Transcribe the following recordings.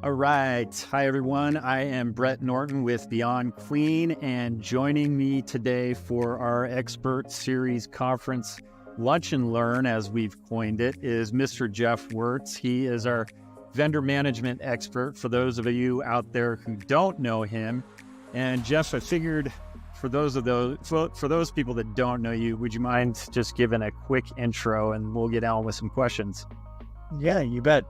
All right. Hi, everyone. I am Brett Norton with Beyond Clean, and joining me today for our Expert Series Conference Lunch and Learn, as we've coined it, is Mr. Jeff Wertz. He is our vendor management expert for those of you out there who don't know him. And Jeff, I figured for those people that don't know you, would you mind just giving a quick intro and we'll get on with some questions? Yeah, you bet.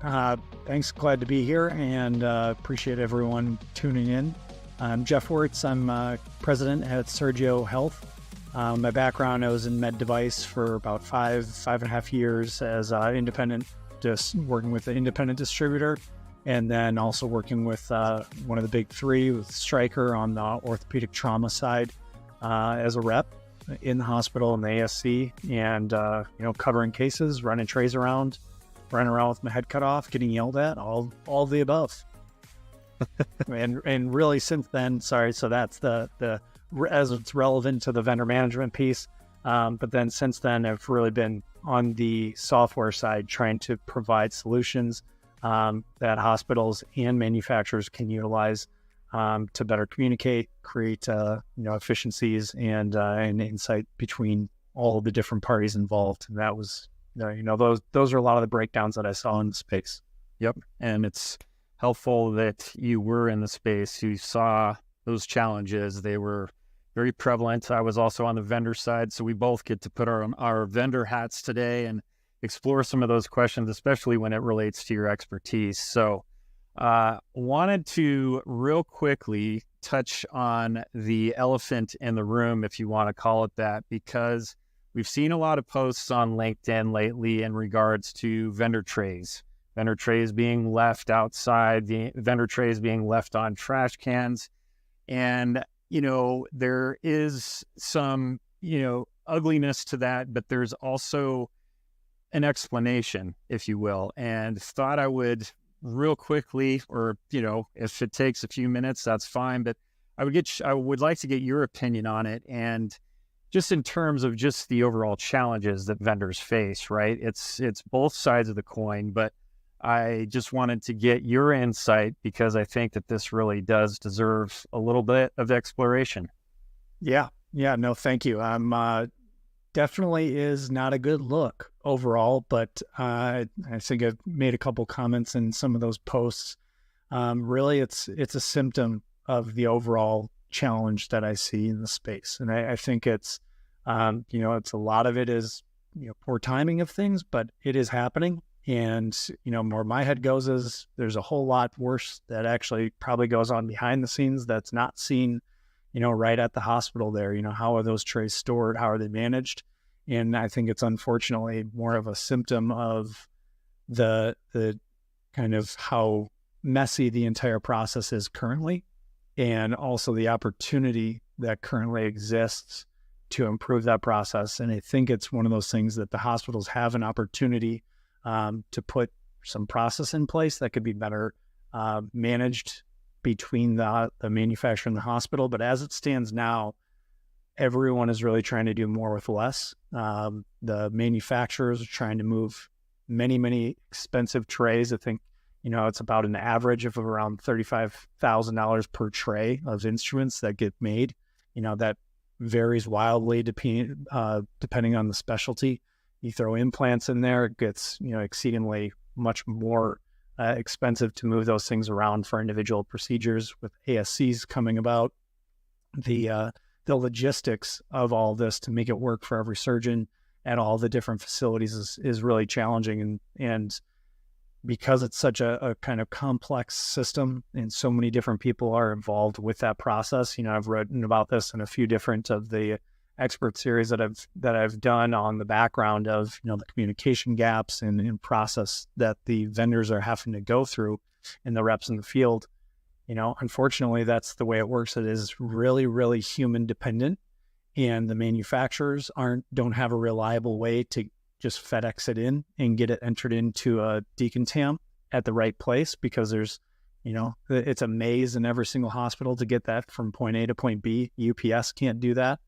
Thanks. Glad to be here and appreciate everyone tuning in. I'm Jeff Wertz. I'm president at Surgio Health. My background, I was in med device for about five and a half years as independent, just working with an independent distributor, and then also working with one of the big three with Stryker on the orthopedic trauma side as a rep in the hospital in the ASC, and covering cases, running trays around. Running around with my head cut off, getting yelled at, all the above. and really since then, so that's the as it's relevant to the vendor management piece. But then since then, I've really been on the software side, trying to provide solutions that hospitals and manufacturers can utilize to better communicate, create efficiencies and insight between all the different parties involved. And that was those are a lot of the breakdowns that I saw in the space. Yep. And it's helpful that you were in the space, you saw those challenges. They were very prevalent. I was also on the vendor side, so we both get to put our vendor hats today and explore some of those questions, especially when it relates to your expertise. So wanted to real quickly touch on the elephant in the room, if you want to call it that, because we've seen a lot of posts on LinkedIn lately in regards to vendor trays being left outside, the vendor trays being left on trash cans. And, there is some, ugliness to that, but there's also an explanation, if you will, and thought I would real quickly, or, if it takes a few minutes, that's fine. But I would like to get your opinion on it. And just in terms of just the overall challenges that vendors face, right? It's both sides of the coin, but I just wanted to get your insight because I think that this really does deserve a little bit of exploration. Yeah. No, thank you. Definitely is not a good look overall, but I think I've made a couple comments in some of those posts. Really, it's a symptom of the overall challenge that I see in the space. And I think it's a lot of it is, poor timing of things, but it is happening. And, where my head goes is there's a whole lot worse that actually probably goes on behind the scenes that's not seen, right at the hospital there. How are those trays stored? How are they managed? And I think it's unfortunately more of a symptom of the kind of how messy the entire process is currently, and also the opportunity that currently exists to improve that process. And I think it's one of those things that the hospitals have an opportunity to put some process in place that could be better managed between the manufacturer and the hospital. But as it stands now, everyone is really trying to do more with less. The manufacturers are trying to move many, many expensive trays. I think it's about an average of around $35,000 per tray of instruments that get made. That varies wildly depending on the specialty. You throw implants in there, it gets exceedingly much more expensive to move those things around for individual procedures. With ASCs coming about, the logistics of all this to make it work for every surgeon at all the different facilities is really challenging. And because it's such a kind of complex system and so many different people are involved with that process, I've written about this in a few different of the expert series that I've done on the background of, the communication gaps and process that the vendors are having to go through and the reps in the field. Unfortunately, that's the way it works. It is really, really human dependent, and the manufacturers don't have a reliable way to just FedEx it in and get it entered into a decontam at the right place, because there's, it's a maze in every single hospital to get that from point A to point B. UPS can't do that.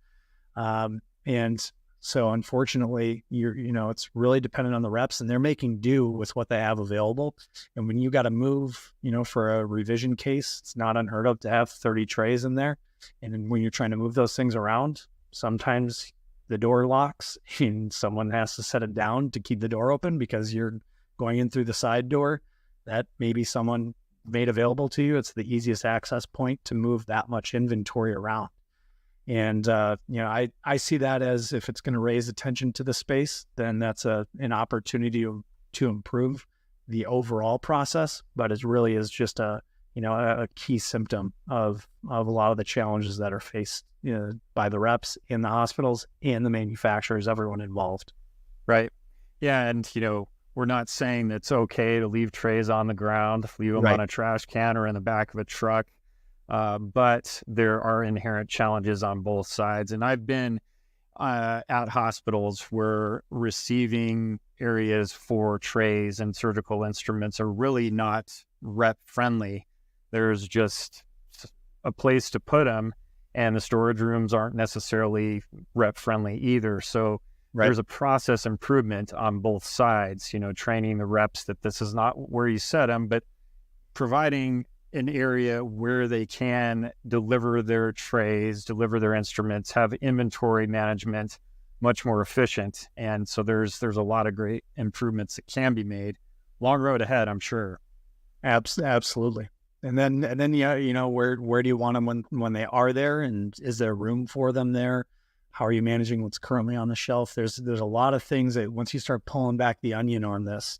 And So unfortunately, it's really dependent on the reps, and they're making do with what they have available. And when you got to move, for a revision case, it's not unheard of to have 30 trays in there. And then when you're trying to move those things around, sometimes the door locks and someone has to set it down to keep the door open because you're going in through the side door that maybe someone made available to you. It's the easiest access point to move that much inventory around. And, I see that as, if it's going to raise attention to the space, then that's an opportunity to improve the overall process. But it really is just a key symptom of a lot of the challenges that are faced by the reps in the hospitals and the manufacturers, everyone involved. Right. Yeah. And, we're not saying that it's okay to leave trays on the ground, leave them Right. on a trash can or in the back of a truck. But there are inherent challenges on both sides. And I've been at hospitals where receiving areas for trays and surgical instruments are really not rep friendly. There's just a place to put them, and the storage rooms aren't necessarily rep friendly either. So there's a process improvement on both sides, training the reps that this is not where you set them, but providing an area where they can deliver their trays, deliver their instruments, have inventory management much more efficient. And so there's a lot of great improvements that can be made. Long road ahead, I'm sure. Absolutely. And then where do you want them when they are there, and is there room for them there? How are you managing what's currently on the shelf? There's a lot of things that once you start pulling back the onion on this,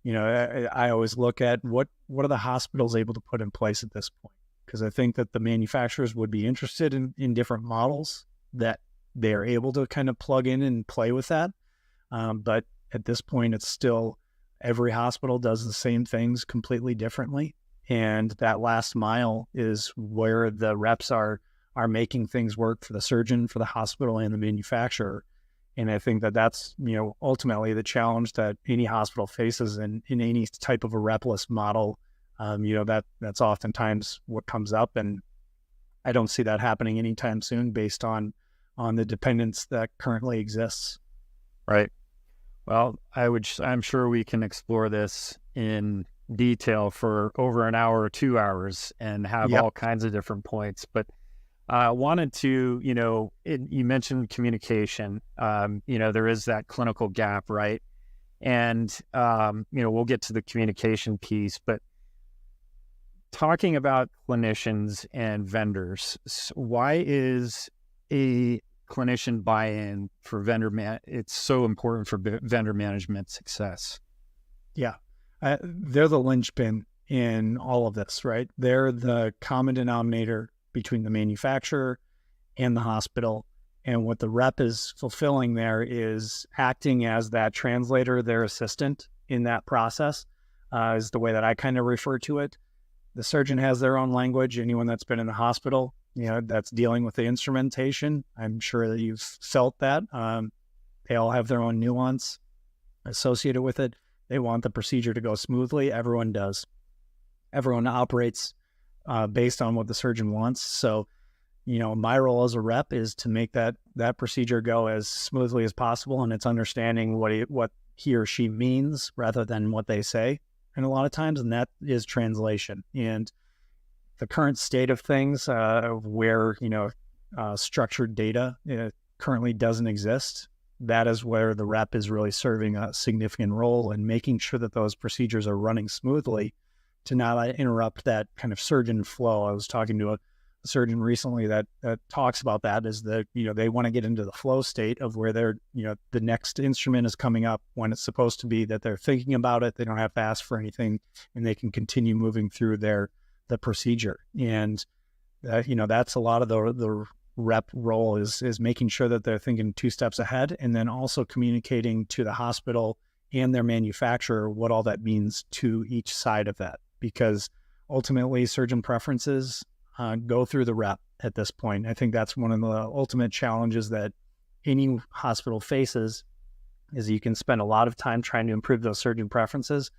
I always look at what are the hospitals able to put in place at this point? Because I think that the manufacturers would be interested in different models that they are able to kind of plug in and play with that. But at this point, it's still every hospital does the same things completely differently. And that last mile is where the reps are making things work for the surgeon, for the hospital, and the manufacturer. And I think that that's, ultimately the challenge that any hospital faces in any type of a repless model. That's oftentimes what comes up. And I don't see that happening anytime soon based on the dependence that currently exists. Right. Well, I'm sure we can explore this in detail for over an hour or 2 hours and have all kinds of different points. But I wanted to, you mentioned communication. There is that clinical gap, right? And, we'll get to the communication piece, but talking about clinicians and vendors, why is a clinician buy-in for it's so important for vendor management success? Yeah. They're the linchpin in all of this, right? They're the common denominator between the manufacturer and the hospital. And what the rep is fulfilling there is acting as that translator, their assistant in that process, is the way that I kind of refer to it. The surgeon has their own language. Anyone that's been in the hospital, that's dealing with the instrumentation, I'm sure that you've felt that. They all have their own nuance associated with it. They want the procedure to go smoothly. Everyone does. Everyone operates based on what the surgeon wants. So, my role as a rep is to make that procedure go as smoothly as possible, and it's understanding what he or she means rather than what they say. And a lot of times, and that is translation. And the current state of things, where structured data currently doesn't exist, that is where the rep is really serving a significant role in making sure that those procedures are running smoothly to not interrupt that kind of surgeon flow. I was talking to a surgeon recently that talks about that, is that, they want to get into the flow state of where they're, the next instrument is coming up when it's supposed to be, that they're thinking about it. They don't have to ask for anything, and they can continue moving through the procedure. And, that's a lot of the rep role is making sure that they're thinking 2 steps ahead, and then also communicating to the hospital and their manufacturer what all that means to each side of that. Because ultimately, surgeon preferences go through the rep at this point. I think that's one of the ultimate challenges that any hospital faces, is you can spend a lot of time trying to improve those surgeon preferences,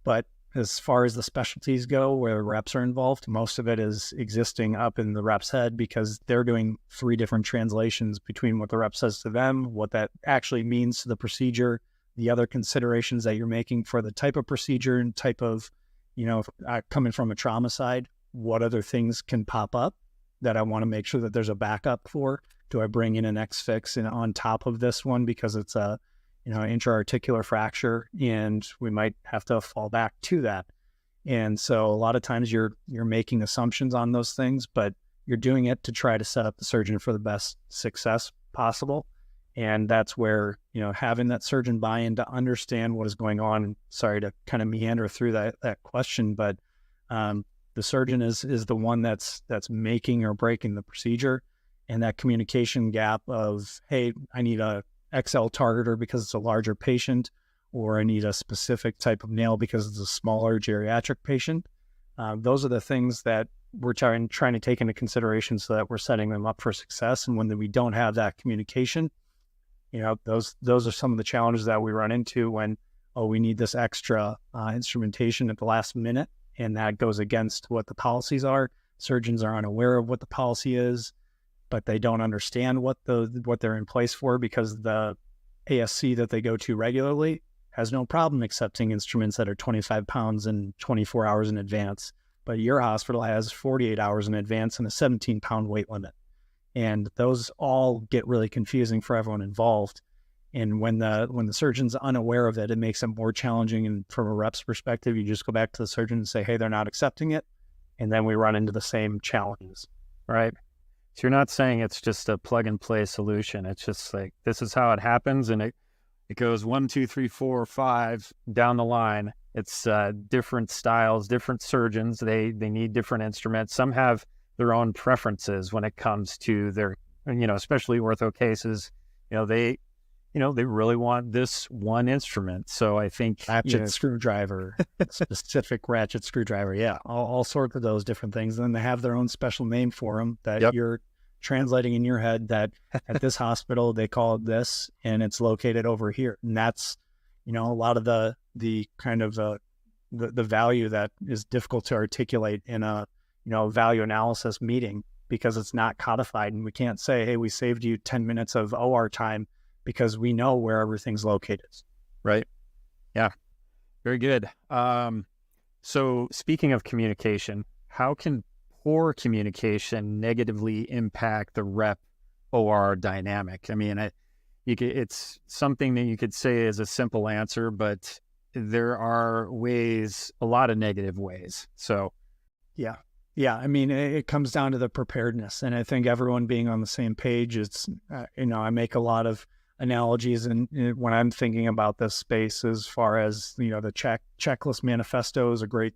but as far as the specialties go, where reps are involved, most of it is existing up in the rep's head because they're doing 3 different translations between what the rep says to them, what that actually means to the procedure, the other considerations that you're making for the type of procedure and type of, coming from a trauma side, what other things can pop up that I want to make sure that there's a backup for. Do I bring in an X-fix on top of this one because it's a intra-articular fracture, and we might have to fall back to that. And so a lot of times you're making assumptions on those things, but you're doing it to try to set up the surgeon for the best success possible. And that's where, having that surgeon buy-in to understand what is going on. Sorry to kind of meander through that question, but the surgeon is the one that's making or breaking the procedure. And that communication gap of, hey, I need a XL targeter because it's a larger patient, or I need a specific type of nail because it's a smaller geriatric patient. Those are the things that we're trying to take into consideration so that we're setting them up for success. And when we don't have that communication, those are some of the challenges that we run into when, we need this extra instrumentation at the last minute, and that goes against what the policies are. Surgeons are unaware of what the policy is, but they don't understand what they're in place for, because the ASC that they go to regularly has no problem accepting instruments that are 25 pounds and 24 hours in advance. But your hospital has 48 hours in advance and a 17-pound weight limit. And those all get really confusing for everyone involved. And when the surgeon's unaware of it, it makes it more challenging. And from a rep's perspective, you just go back to the surgeon and say, hey, they're not accepting it. And then we run into the same challenges. Right. So you're not saying it's just a plug and play solution. It's just like, this is how it happens. And it goes 1, 2, 3, 4, 5 down the line. It's different styles, different surgeons. They need different instruments. Some have their own preferences when it comes to their, especially ortho cases. They really want this one instrument. So I think ratchet screwdriver, specific ratchet screwdriver. Yeah. All sorts of those different things. And then they have their own special name for them that you're translating in your head, that at this hospital, they call it this, and it's located over here. And that's, a lot of the kind of the value that is difficult to articulate in a, value analysis meeting, because it's not codified. And we can't say, hey, we saved you 10 minutes of OR time, because we know where everything's located. Right. Yeah. Very good. So speaking of communication, how can poor communication negatively impact the rep OR dynamic? I mean, it's something that you could say is a simple answer, but there are a lot of negative ways. So. Yeah. Yeah. I mean, it comes down to the preparedness, and I think everyone being on the same page. It's, I make a lot of analogies, and when I'm thinking about this space, as far as the checklist manifesto is a great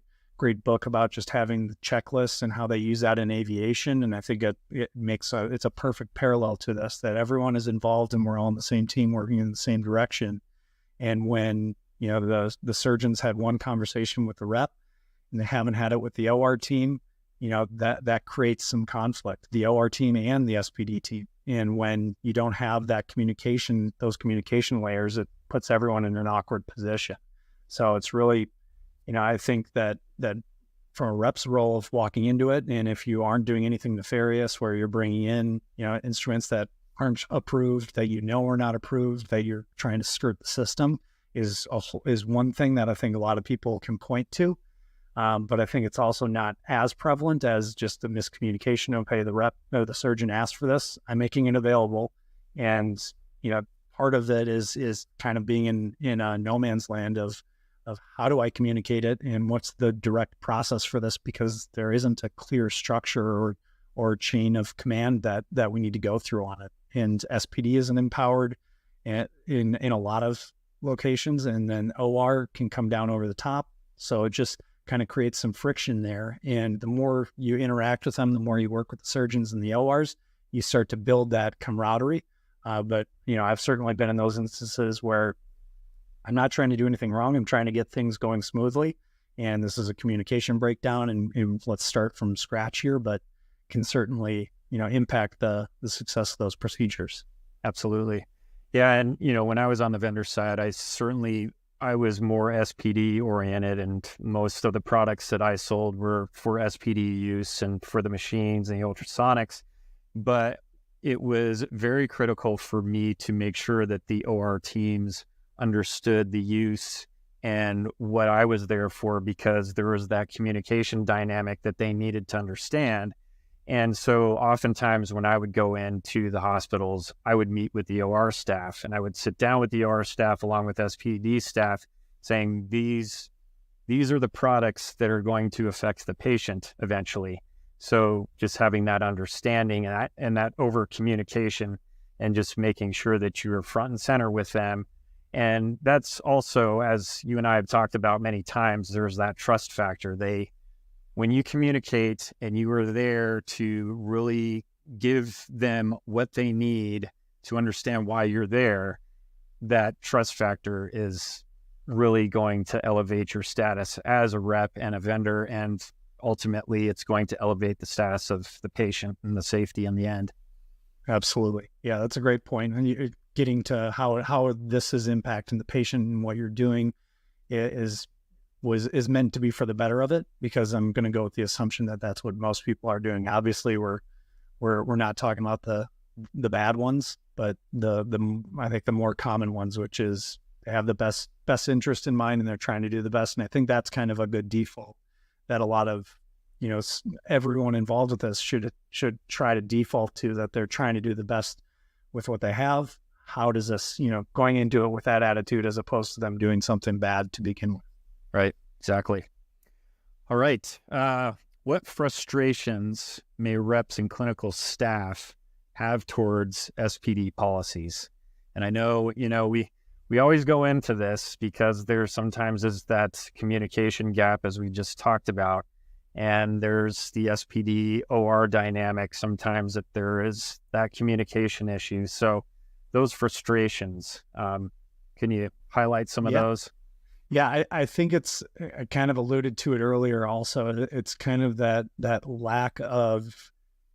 book about just having the checklists and how they use that in aviation. And I think it makes it's a perfect parallel to this, that everyone is involved and we're all on the same team working in the same direction. And when the surgeons had one conversation with the rep and they haven't had it with the OR team, that creates some conflict, the OR team and the SPD team. And when you don't have that communication, those communication layers, it puts everyone in an awkward position. So it's really, I think that from a rep's role of walking into it, and if you aren't doing anything nefarious where you're bringing in, instruments that aren't approved, that are not approved, that you're trying to skirt the system, is one thing that I think a lot of people can point to. But I think it's also not as prevalent as just the miscommunication of, hey, the rep or the surgeon asked for this, I'm making it available. And, part of it is kind of being in a no man's land of how do I communicate it and what's the direct process for this, because there isn't a clear structure or chain of command that we need to go through on it. And SPD isn't empowered in a lot of locations, and then OR can come down over the top. So it just kind of creates some friction there. And the more you interact with them, the more you work with the surgeons and the ORs, you start to build that camaraderie. But I've certainly been in those instances where I'm not trying to do anything wrong. I'm trying to get things going smoothly. And this is a communication breakdown, and let's start from scratch here, but can certainly, impact the success of those procedures. Absolutely. Yeah. And, when I was on the vendor side, I certainly I was more SPD oriented, and most of the products that I sold were for SPD use and for the machines and the ultrasonics. But it was very critical for me to make sure that the OR teams understood the use and what I was there for, because there was that communication dynamic that they needed to understand. And so oftentimes when I would go into the hospitals, I would meet with the OR staff, and I would sit down with the OR staff along with SPD staff saying, these are the products that are going to affect the patient eventually. So just having that understanding and that over communication, and just making sure that you're front and center with them. And that's also, as you and I have talked about many times, there's that trust factor. When you communicate and you are there to really give them what they need to understand why you're there, that trust factor is really going to elevate your status as a rep and a vendor. And ultimately, it's going to elevate the status of the patient and the safety in the end. Absolutely. Yeah, that's a great point. And you're getting to how this is impacting the patient and what you're doing is meant to be for the better of it, because I'm going to go with the assumption that that's what most people are doing. Obviously, we're not talking about the bad ones, but I think the more common ones, which is they have the best interest in mind and they're trying to do the best. And I think that's kind of a good default that a lot of, everyone involved with this should try to default to, that they're trying to do the best with what they have. How does this, going into it with that attitude, as opposed to them doing something bad to begin with. Right. Exactly. All right. What frustrations may reps and clinical staff have towards SPD policies? And I know, we always go into this because there sometimes is that communication gap, as we just talked about, and there's the SPD OR dynamic sometimes that there is that communication issue. So those frustrations, can you highlight some of those? Yeah, I think I kind of alluded to it earlier also. It's kind of that lack of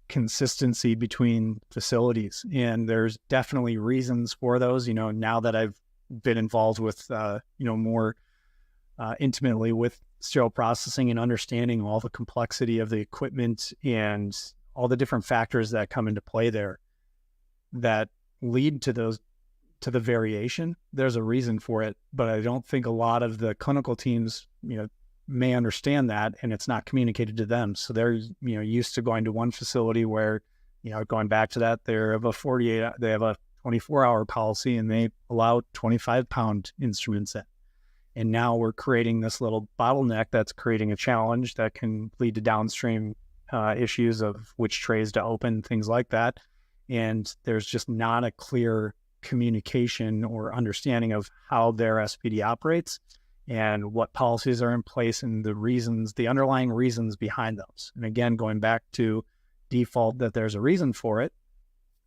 consistency between facilities. And there's definitely reasons for those. Now that I've been involved with, more intimately with sterile processing and understanding all the complexity of the equipment and all the different factors that come into play there that lead to the variation. There's a reason for it, but I don't think a lot of the clinical teams, may understand that, and it's not communicated to them. So they're, used to going to one facility where, going back to that, they have a 24-hour policy and they allow 25-pound instruments in. And now we're creating this little bottleneck that's creating a challenge that can lead to downstream issues of which trays to open, things like that. And there's just not a clear communication or understanding of how their SPD operates and what policies are in place and the underlying reasons behind those. And again, going back to default that there's a reason for it.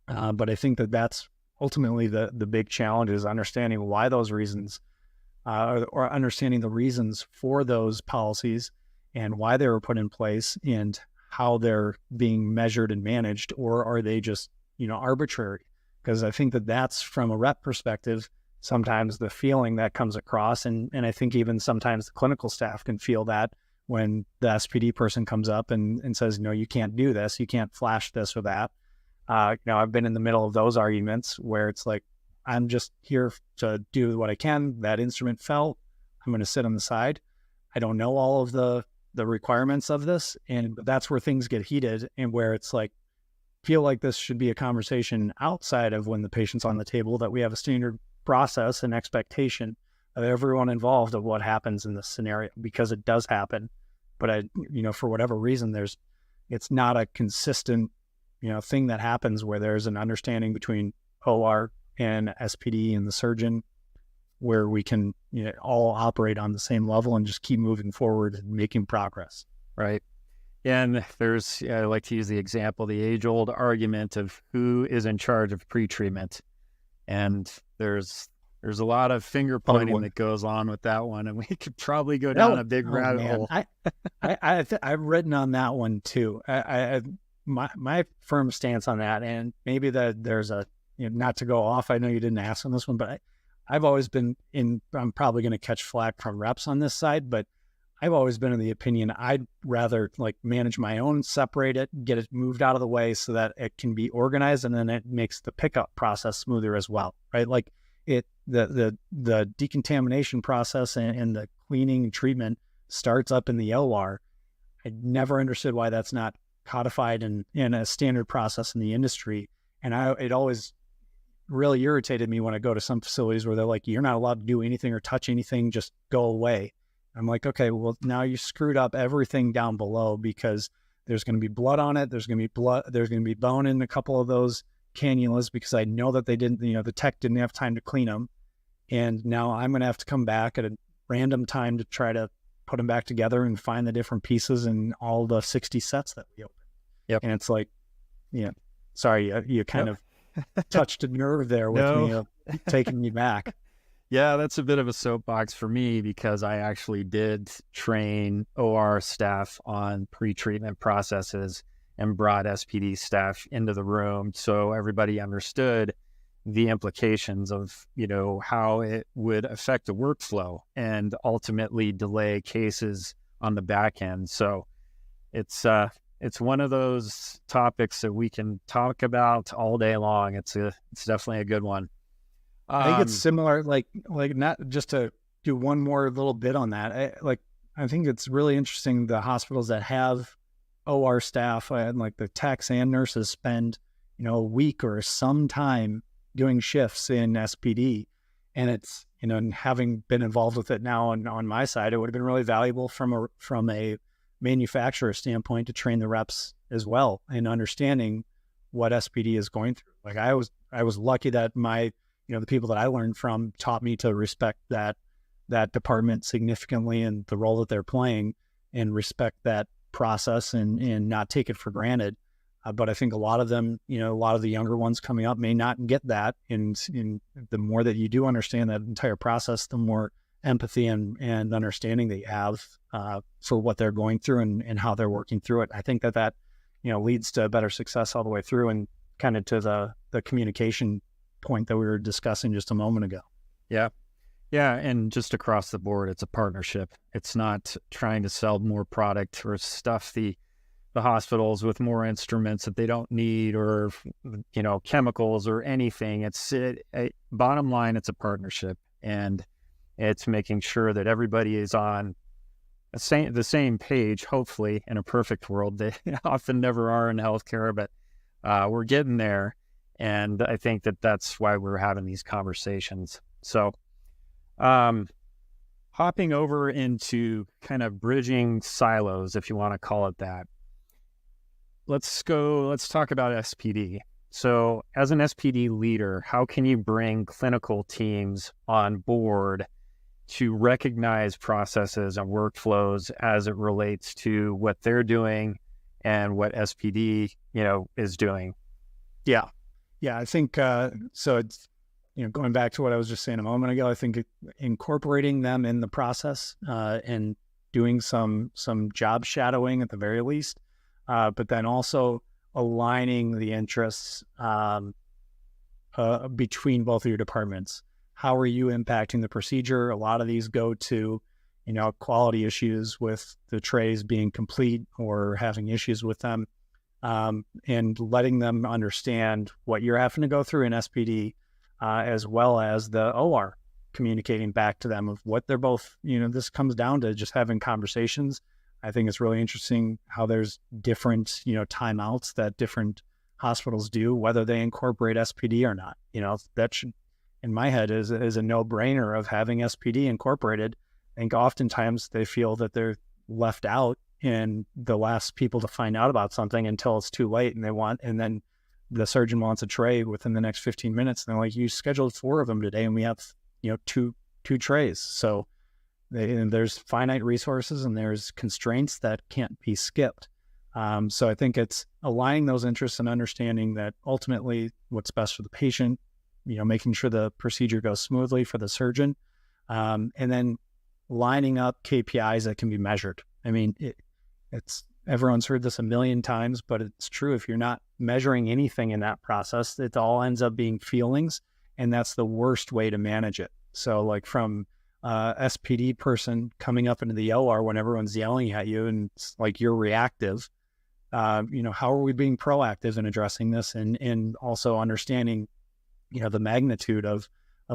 But I think that's ultimately the big challenge, is understanding why those reasons or understanding the reasons for those policies and why they were put in place and how they're being measured and managed, or are they just, arbitrary? Because I think that's from a rep perspective, sometimes the feeling that comes across. And I think even sometimes the clinical staff can feel that when the SPD person comes up and says, no, you can't do this. You can't flash this or that. I've been in the middle of those arguments where it's like, I'm just here to do what I can. That instrument fell. I'm going to sit on the side. I don't know all of the requirements of this. And that's where things get heated, and where it's like, feel like this should be a conversation outside of when the patient's on the table, that we have a standard process and expectation of everyone involved of what happens in this scenario, because it does happen. But for whatever reason, it's not a consistent, thing that happens where there's an understanding between OR and SPD and the surgeon, where we can all operate on the same level and just keep moving forward and making progress. Right. And I like to use the example, the age-old argument of who is in charge of pre-treatment. And there's a lot of finger pointing that goes on with that one, and we could probably go down a big rabbit hole. I've written on that one too. My firm stance on that, and maybe that there's a, not to go off, I know you didn't ask on this one, but I've always been I'm probably going to catch flack from reps on this side, but I've always been in the opinion I'd rather like manage my own, separate it, get it moved out of the way so that it can be organized, and then it makes the pickup process smoother as well, right? Like the decontamination process and the cleaning and treatment starts up in the OR. I never understood why that's not codified in a standard process in the industry. And it always really irritated me when I go to some facilities where they're like, you're not allowed to do anything or touch anything, just go away. I'm like, okay, well, now you screwed up everything down below because there's going to be blood on it. There's going to be bone in a couple of those cannulas because I know that they didn't, the tech didn't have time to clean them. And now I'm going to have to come back at a random time to try to put them back together and find the different pieces in all the 60 sets that we open. Yep. And it's like, sorry, you kind of touched a nerve there with me, taking me back. Yeah, that's a bit of a soapbox for me because I actually did train OR staff on pre-treatment processes and brought SPD staff into the room so everybody understood the implications of, how it would affect the workflow and ultimately delay cases on the back end. So it's one of those topics that we can talk about all day long. It's definitely a good one. I think it's similar, like not just to do one more little bit on that. I think it's really interesting. The hospitals that have OR staff and like the techs and nurses spend, a week or some time doing shifts in SPD. And it's, and having been involved with it now on my side, it would have been really valuable from a manufacturer standpoint to train the reps as well in understanding what SPD is going through. Like I was lucky that my, the people that I learned from taught me to respect that department significantly and the role that they're playing and respect that process and not take it for granted. But I think a lot of them, a lot of the younger ones coming up may not get that. And the more that you do understand that entire process, the more empathy and understanding that you have for what they're going through and how they're working through it. I think that leads to better success all the way through and kind of to the communication point that we were discussing just a moment ago. Yeah. And just across the board, it's a partnership. It's not trying to sell more product or stuff the hospitals with more instruments that they don't need or, chemicals or anything. Bottom line, it's a partnership, and it's making sure that everybody is on the same page, hopefully, in a perfect world. They often never are in healthcare, but we're getting there. And I think that's why we're having these conversations. So hopping over into kind of bridging silos, if you want to call it that, let's talk about SPD. So as an SPD leader, how can you bring clinical teams on board to recognize processes and workflows as it relates to what they're doing and what SPD, is doing? Yeah, I think so. It's going back to what I was just saying a moment ago. I think incorporating them in the process and doing some job shadowing at the very least, but then also aligning the interests between both of your departments. How are you impacting the procedure? A lot of these go to quality issues with the trays being complete or having issues with them. And letting them understand what you're having to go through in SPD, as well as the OR communicating back to them of what they're both, this comes down to just having conversations. I think it's really interesting how there's different, timeouts that different hospitals do, whether they incorporate SPD or not. That should, in my head, is a no-brainer of having SPD incorporated. I think oftentimes they feel that they're left out and the last people to find out about something until it's too late, and then the surgeon wants a tray within the next 15 minutes. And they're like, you scheduled 4 of them today and we have, two trays. So there's finite resources and there's constraints that can't be skipped. So I think it's aligning those interests and understanding that ultimately what's best for the patient, making sure the procedure goes smoothly for the surgeon, and then lining up KPIs that can be measured. I mean, everyone's heard this a million times, but it's true. If you're not measuring anything in that process, it all ends up being feelings and that's the worst way to manage it. So like from SPD person coming up into the OR when everyone's yelling at you and it's like you're reactive, how are we being proactive in addressing this and also understanding, the magnitude of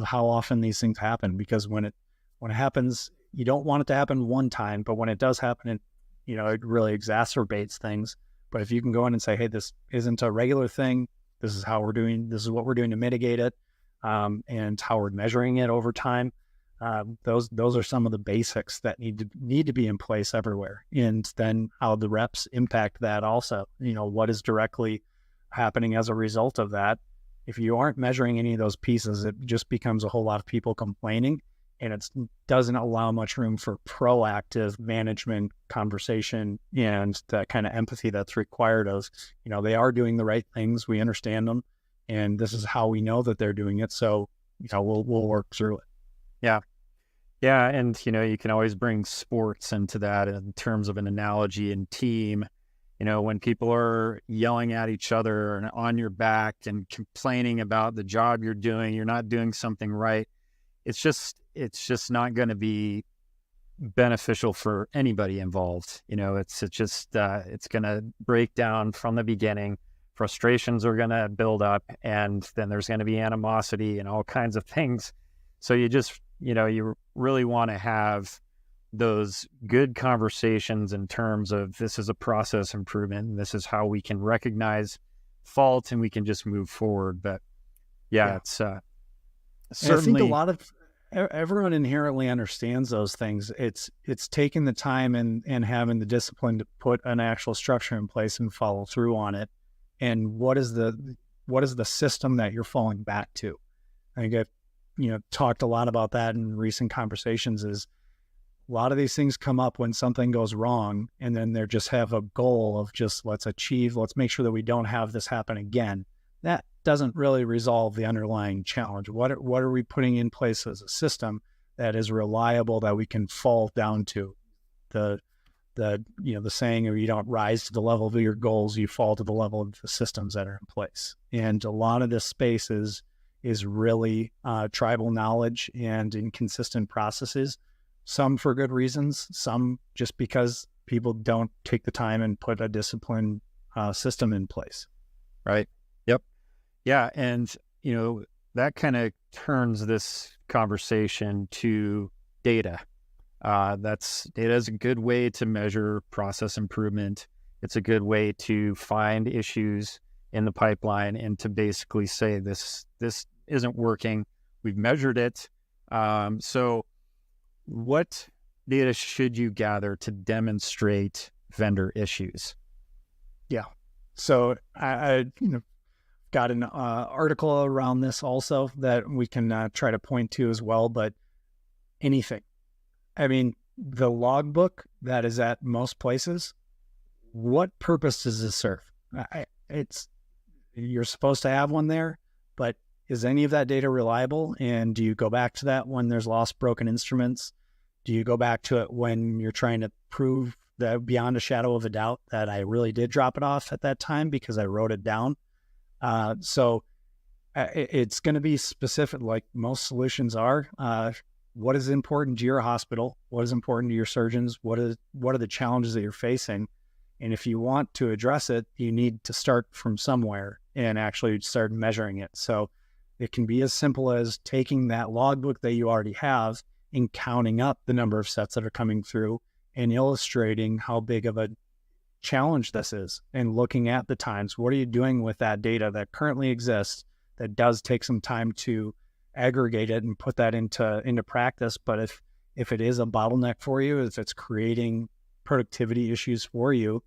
how often these things happen? Because when it happens, you don't want it to happen one time, but when it does happen, it really exacerbates things. But if you can go in and say, hey, this isn't a regular thing, this is what we're doing to mitigate it, and how we're measuring it over time. Those are some of the basics that need to be in place everywhere. And then how the reps impact that also, what is directly happening as a result of that. If you aren't measuring any of those pieces, it just becomes a whole lot of people complaining, and it doesn't allow much room for proactive management, conversation, and that kind of empathy that's required of, they are doing the right things. We understand them, and this is how we know that they're doing it. So, we'll work through it. Yeah. Yeah. And, you can always bring sports into that in terms of an analogy and team. When people are yelling at each other and on your back and complaining about the job you're doing, you're not doing something right. It's just not going to be beneficial for anybody involved. It's going to break down from the beginning. Frustrations are going to build up, and then there's going to be animosity and all kinds of things. So you really want to have those good conversations in terms of this is a process improvement and this is how we can recognize fault and we can just move forward. But it's certainly, I think a lot of everyone inherently understands those things. It's taking the time and having the discipline to put an actual structure in place and follow through on it. And what is the system that you're falling back to? I think I've talked a lot about that in recent conversations. Is a lot of these things come up when something goes wrong, and then they just have a goal of just let's make sure that we don't have this happen again. That doesn't really resolve the underlying challenge. What are we putting in place as a system that is reliable, that we can fall down to? The saying, or you don't rise to the level of your goals, you fall to the level of the systems that are in place. And a lot of this space is really tribal knowledge and inconsistent processes. Some for good reasons, some just because people don't take the time and put a disciplined system in place. Right. Yep. Yeah. And, that kind of turns this conversation to data. Data is a good way to measure process improvement. It's a good way to find issues in the pipeline and to basically say this isn't working. We've measured it. So what data should you gather to demonstrate vendor issues? Yeah. So I got an article around this also that we can try to point to as well, but anything. I mean, the logbook that is at most places, what purpose does this serve? You're supposed to have one there, but is any of that data reliable? And do you go back to that when there's lost, broken instruments? Do you go back to it when you're trying to prove that beyond a shadow of a doubt that I really did drop it off at that time because I wrote it down? So it's going to be specific, like most solutions are. What is important to your hospital? What is important to your surgeons? What are the challenges that you're facing? And if you want to address it, you need to start from somewhere and actually start measuring it. So it can be as simple as taking that logbook that you already have and counting up the number of sets that are coming through and illustrating how big of a challenge this is, and looking at the times. What are you doing with that data that currently exists that does take some time to aggregate it and put that into practice? But if it is a bottleneck for you, if it's creating productivity issues for you,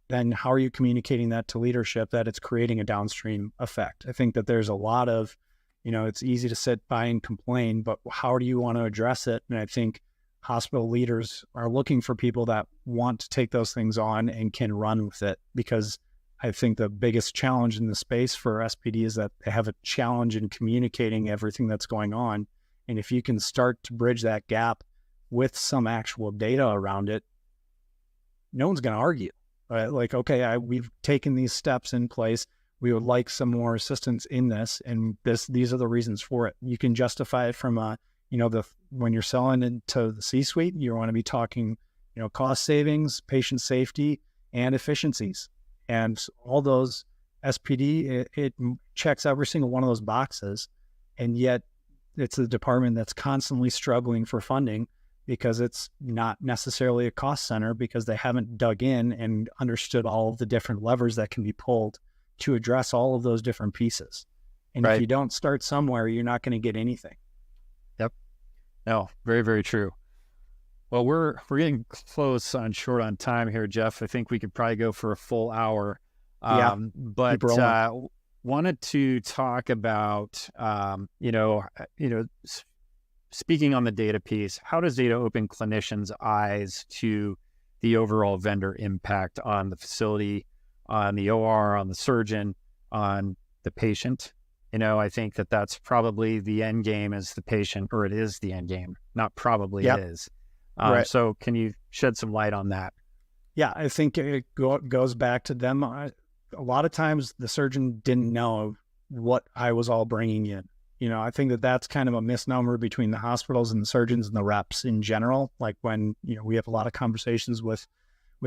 then how are you communicating that to leadership that it's creating a downstream effect? I think that there's a lot of, it's easy to sit by and complain, but how do you want to address it? And I think hospital leaders are looking for people that want to take those things on and can run with it, because I think the biggest challenge in the space for SPD is that they have a challenge in communicating everything that's going on. And if you can start to bridge that gap with some actual data around it, no one's going to argue. Like, okay, we've taken these steps in place. we would like some more assistance in this, and these are the reasons for it. You can justify it from when you're selling into the C-suite, you want to be talking, cost savings, patient safety, and efficiencies, and all those SPD, it checks every single one of those boxes, and yet it's a department that's constantly struggling for funding because it's not necessarily a cost center, because they haven't dug in and understood all of the different levers that can be pulled to address all of those different pieces. And Right. if you don't start somewhere, you're not going to get anything. Yep. No, very, very true. Well, we're getting short on time here, Jeff. I think we could probably go for a full hour. But wanted to talk about, speaking on the data piece, how does data open clinicians' eyes to the overall vendor impact on the facility, on the OR, on the surgeon, on the patient? I think that's probably the end game is the patient, or it is the end game, not probably. Yep. It is. Right. So can you shed some light on that? Yeah, I think it goes back to them. A lot of times the surgeon didn't know what I was all bringing in. I think that's kind of a misnomer between the hospitals and the surgeons and the reps in general. Like when, we have a lot of conversations with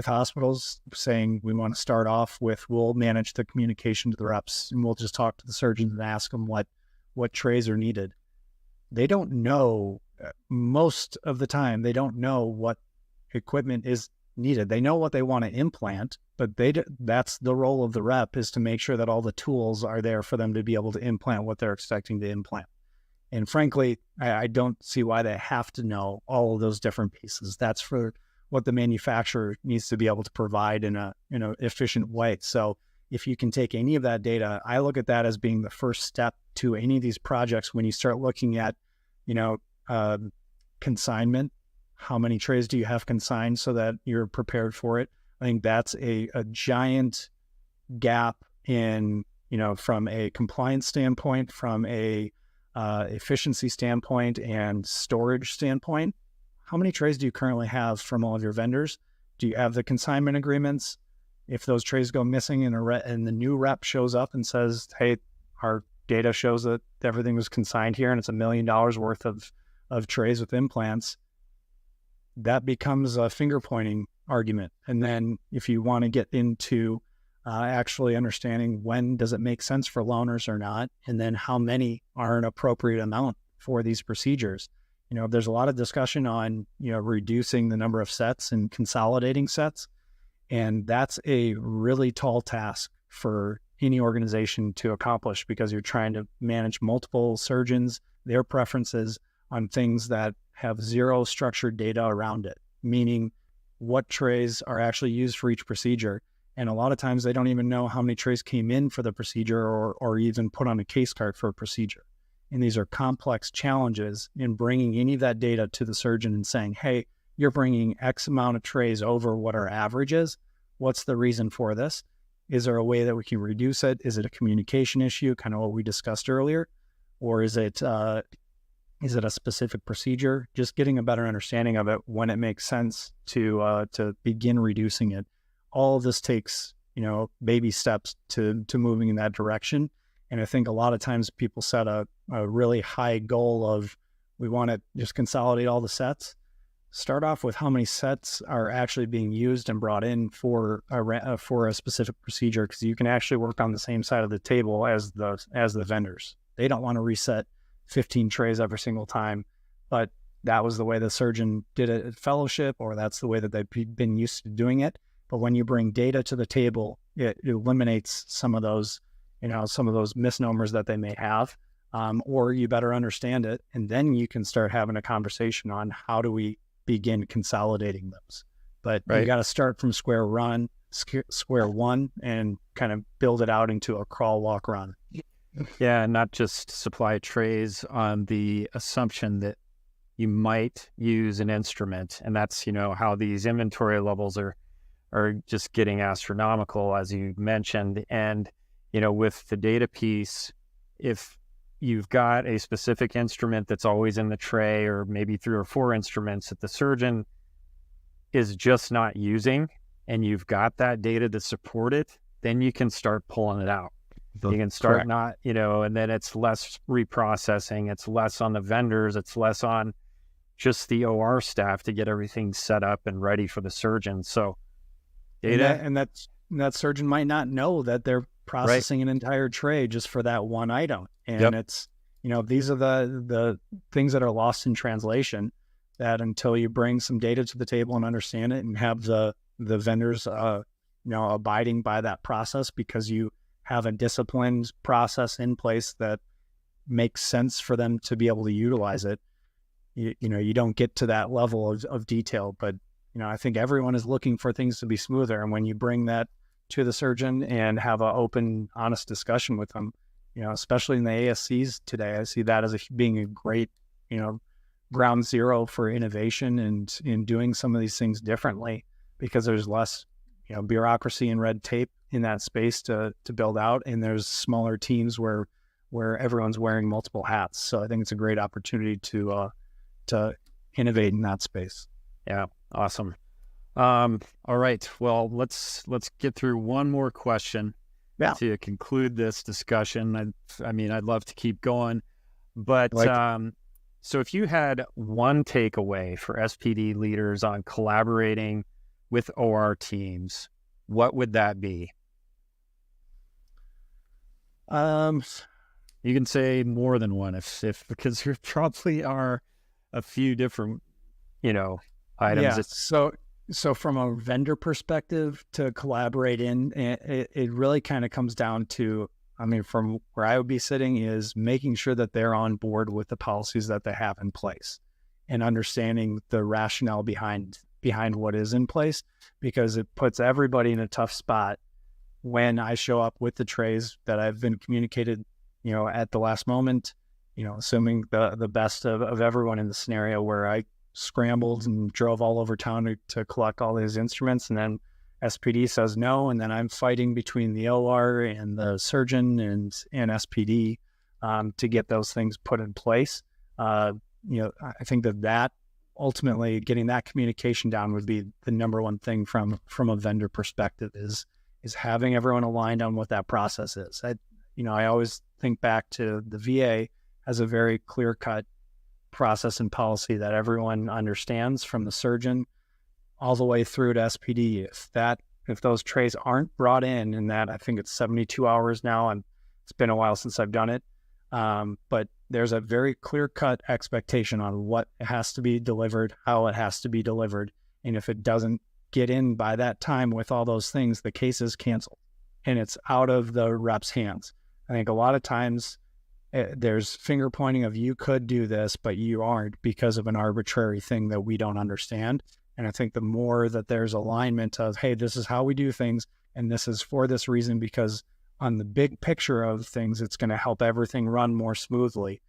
hospitals saying we want to start off with, we'll manage the communication to the reps and we'll just talk to the surgeons and ask them what trays are needed. They don't know, most of the time, they don't know what equipment is needed. They know what they want to implant, but that's the role of the rep, is to make sure that all the tools are there for them to be able to implant what they're expecting to implant. And frankly, I don't see why they have to know all of those different pieces. That's for what the manufacturer needs to be able to provide in a efficient way. So if you can take any of that data, I look at that as being the first step to any of these projects. When you start looking at, consignment, how many trays do you have consigned so that you're prepared for it? I think that's a giant gap in, from a compliance standpoint, from a efficiency standpoint, and storage standpoint. How many trays do you currently have from all of your vendors? Do you have the consignment agreements? If those trays go missing and the new rep shows up and says, hey, our data shows that everything was consigned here and it's $1 million worth of trays with implants, that becomes a finger pointing argument. And then if you want to get into actually understanding when does it make sense for loaners or not, and then how many are an appropriate amount for these procedures. There's a lot of discussion on, reducing the number of sets and consolidating sets. And that's a really tall task for any organization to accomplish, because you're trying to manage multiple surgeons, their preferences on things that have zero structured data around it, meaning what trays are actually used for each procedure. And a lot of times they don't even know how many trays came in for the procedure or even put on a case card for a procedure. And these are complex challenges in bringing any of that data to the surgeon and saying, hey, you're bringing X amount of trays over what our average is. What's the reason for this? Is there a way that we can reduce it? Is it a communication issue, kind of what we discussed earlier? Or is it a specific procedure? Just getting a better understanding of it when it makes sense to begin reducing it. All of this takes, baby steps to moving in that direction. And I think a lot of times people set a really high goal of, we want to just consolidate all the sets. Start off with how many sets are actually being used and brought in for a specific procedure, because you can actually work on the same side of the table as the vendors. They don't want to reset 15 trays every single time, but that was the way the surgeon did it at fellowship, or that's the way that they've been used to doing it. But when you bring data to the table, it eliminates some of those misnomers that they may have, or you better understand it, and then you can start having a conversation on how do we begin consolidating those. But You got to start from square one, and kind of build it out into a crawl, walk, run. Yeah, and not just supply trays on the assumption that you might use an instrument, and that's how these inventory levels are just getting astronomical, as you mentioned. And with the data piece, if you've got a specific instrument that's always in the tray, or maybe 3 or 4 instruments that the surgeon is just not using, and you've got that data to support it, then you can start pulling it out. You can start Correct. not, and then it's less reprocessing, it's less on the vendors, it's less on just the OR staff to get everything set up and ready for the surgeon. So data, And that surgeon might not know that they're right? processing an entire tray just for that one item. And Yep. it's, these are the things that are lost in translation, that until you bring some data to the table and understand it and have the vendors, abiding by that process, because you have a disciplined process in place that makes sense for them to be able to utilize it. You don't get to that level of detail, but I think everyone is looking for things to be smoother. And when you bring that to the surgeon and have an open, honest discussion with them, especially in the ASCs today, I see that as being a great, ground zero for innovation and in doing some of these things differently, because there's less, bureaucracy and red tape in that space to build out. And there's smaller teams where everyone's wearing multiple hats. So I think it's a great opportunity to innovate in that space. Yeah. Awesome. All right. Well, let's get through one more question to conclude this discussion. I'd love to keep going, but so if you had one takeaway for SPD leaders on collaborating with OR teams, what would that be? You can say more than one if because there probably are a few different, items. Yeah. So from a vendor perspective to collaborate in, it really kind of comes down to, from where I would be sitting, is making sure that they're on board with the policies that they have in place and understanding the rationale behind what is in place, because it puts everybody in a tough spot when I show up with the trays that I've been communicated, at the last moment, assuming the best of everyone in the scenario, where I scrambled and drove all over town to collect all these instruments, and then SPD says no, and then I'm fighting between the OR and the surgeon and SPD to get those things put in place. I think that ultimately getting that communication down would be the number one thing from a vendor perspective, is having everyone aligned on what that process is. I always think back to the VA has a very clear-cut process and policy that everyone understands, from the surgeon all the way through to SPD. If those trays aren't brought in that, I think it's 72 hours now, and it's been a while since I've done it, but there's a very clear-cut expectation on what has to be delivered, how it has to be delivered, and if it doesn't get in by that time with all those things, the case is canceled and it's out of the rep's hands. I think a lot of times there's finger pointing of, you could do this, but you aren't, because of an arbitrary thing that we don't understand. And I think the more that there's alignment of, hey, this is how we do things, and this is for this reason, because on the big picture of things, it's going to help everything run more smoothly.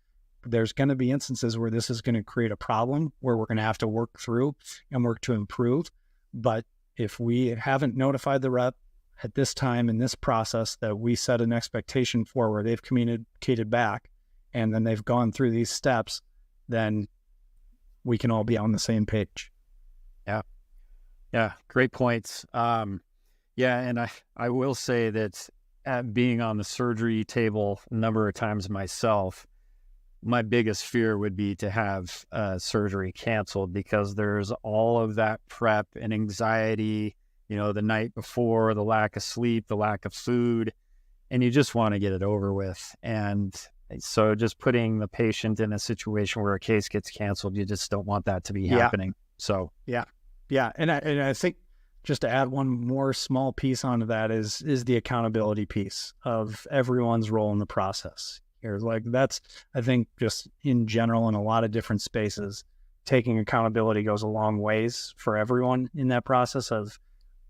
There's going to be instances where this is going to create a problem where we're going to have to work through and work to improve. But if we haven't notified the rep at this time in this process that we set an expectation for, where they've communicated back and then they've gone through these steps, then we can all be on the same page. Yeah. Great points. And I will say that at being on the surgery table a number of times myself, my biggest fear would be to have surgery canceled, because there's all of that prep and anxiety, the night before, the lack of sleep, the lack of food, and you just want to get it over with. And so just putting the patient in a situation where a case gets canceled, you just don't want that to be happening. So, Yeah. And I think just to add one more small piece onto that is the accountability piece of everyone's role in the process. That's, I think, just in general, in a lot of different spaces, taking accountability goes a long ways for everyone in that process of,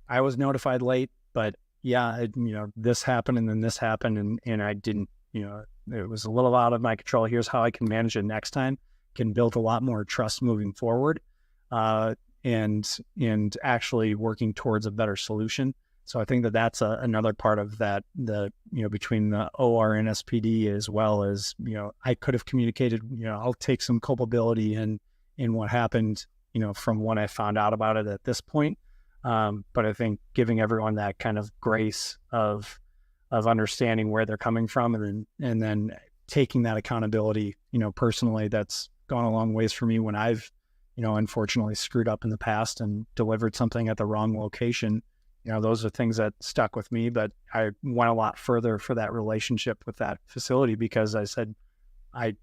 I was notified late, but this happened and then this happened and I didn't, it was a little out of my control. Here's how I can manage it next time. Can build a lot more trust moving forward, and actually working towards a better solution. So I think that's another part of that, between the OR and SPD, as well as, I could have communicated, I'll take some culpability in what happened, from when I found out about it at this point. But I think giving everyone that kind of grace of, of understanding where they're coming from, and then taking that accountability, personally. That's gone a long ways for me when I've, unfortunately screwed up in the past and delivered something at the wrong location. Those are things that stuck with me, but I went a lot further for that relationship with that facility because I said, I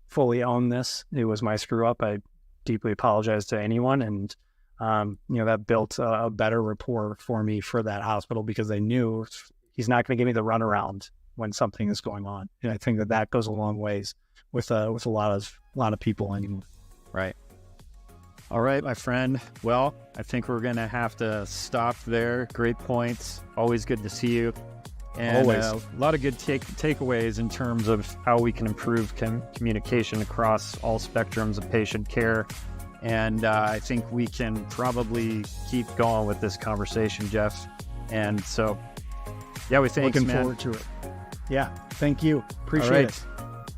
fully own this. It was my screw up. I deeply apologize to anyone. And, that built a better rapport for me for that hospital because they knew he's not going to give me the runaround when something is going on. And I think that goes a long ways with a lot of people anymore. Right. All right, my friend. Well, I think we're going to have to stop there. Great points. Always good to see you. And Always. A lot of good takeaways in terms of how we can improve communication across all spectrums of patient care. And I think we can probably keep going with this conversation, Jeff. And so, yeah, we thank Looking man. forward to it. Yeah, thank you. Appreciate it.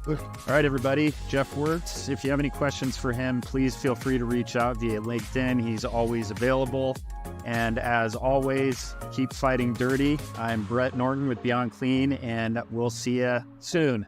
All right, everybody. Jeff Wertz. If you have any questions for him, please feel free to reach out via LinkedIn. He's always available. And as always, keep fighting dirty. I'm Brett Norton with Beyond Clean, and we'll see you soon.